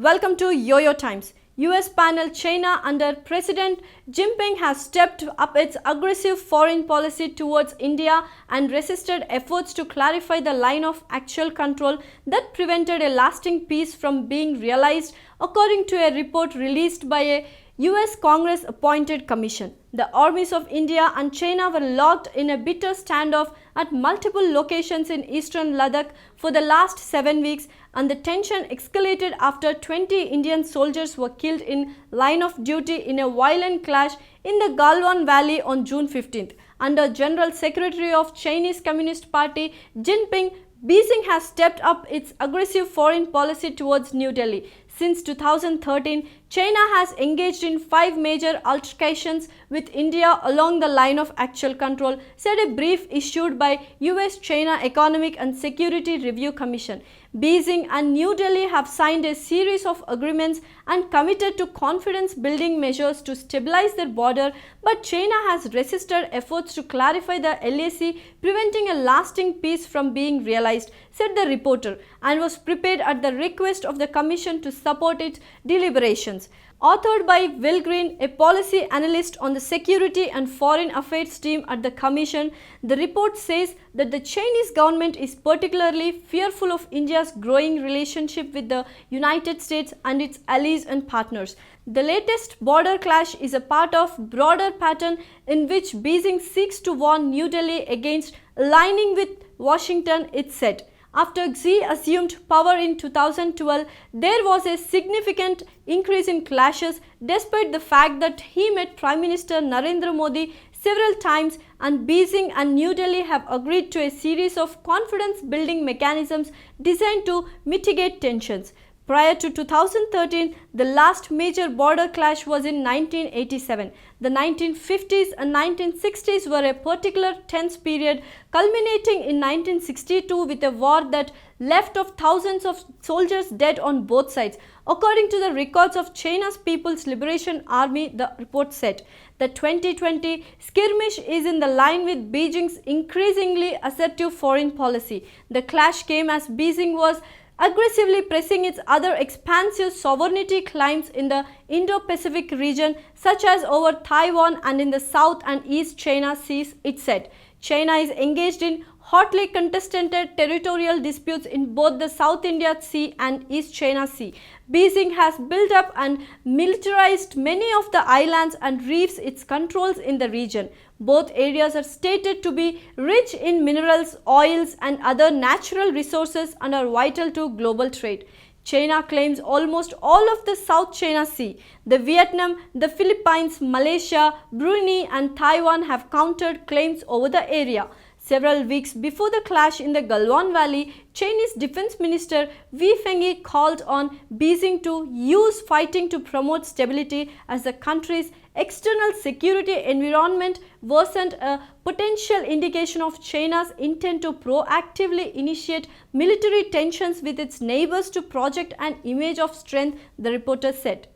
Welcome to YOYO Times. US panel China under President Jimping has stepped up its aggressive foreign policy towards India and resisted efforts to clarify the line of actual control that prevented a lasting peace from being realized, according to a report released by a US Congress-appointed commission. The armies of India and China were locked in a bitter standoff at multiple locations in eastern Ladakh for the last 7 weeks, and the tension escalated after 20 Indian soldiers were killed in line of duty in a violent clash in the Galwan Valley on June 15th. Under General Secretary of Chinese Communist Party Jimping, Beijing has stepped up its aggressive foreign policy towards New Delhi. Since 2013, China has engaged in 5 major altercations with India along the line of actual control, said a brief issued by US-China Economic and Security Review Commission. Beijing and New Delhi have signed a series of agreements and committed to confidence-building measures to stabilize their border, but China has resisted efforts to clarify the LAC, preventing a lasting peace from being realized, said the reporter, and was prepared at the request of the Commission to support its deliberations. Authored by Will Green, a policy analyst on the Security and Foreign Affairs team at the Commission, the report says that the Chinese government is particularly fearful of India's growing relationship with the United States and its allies and partners. The latest border clash is a part of a broader pattern in which Beijing seeks to warn New Delhi against aligning with Washington, it said. After Xi assumed power in 2012, there was a significant increase in clashes despite the fact that he met Prime Minister Narendra Modi several times, and Beijing and New Delhi have agreed to a series of confidence-building mechanisms designed to mitigate tensions. Prior to 2013, the last major border clash was in 1987. The 1950s and 1960s were a particular tense period, culminating in 1962 with a war that left of thousands of soldiers dead on both sides. According to the records of China's People's Liberation Army, the report said, the 2020 skirmish is in the line with Beijing's increasingly assertive foreign policy. The clash came as Beijing was aggressively pressing its other expansive sovereignty claims in the Indo-Pacific region, such as over Taiwan and in the South and East China Seas, it said. China is engaged in hotly contested territorial disputes in both the South India Sea and East China Sea. Beijing has built up and militarized many of the islands and reefs it controls in the region. Both areas are stated to be rich in minerals, oils, and other natural resources and are vital to global trade. China claims almost all of the South China Sea. The Vietnam, the Philippines, Malaysia, Brunei, and Taiwan have countered claims over the area. Several weeks before the clash in the Galwan Valley, Chinese Defense Minister Wei Fenghe called on Beijing to use fighting to promote stability as the country's external security environment worsened, a potential indication of China's intent to proactively initiate military tensions with its neighbors to project an image of strength, the reporter said.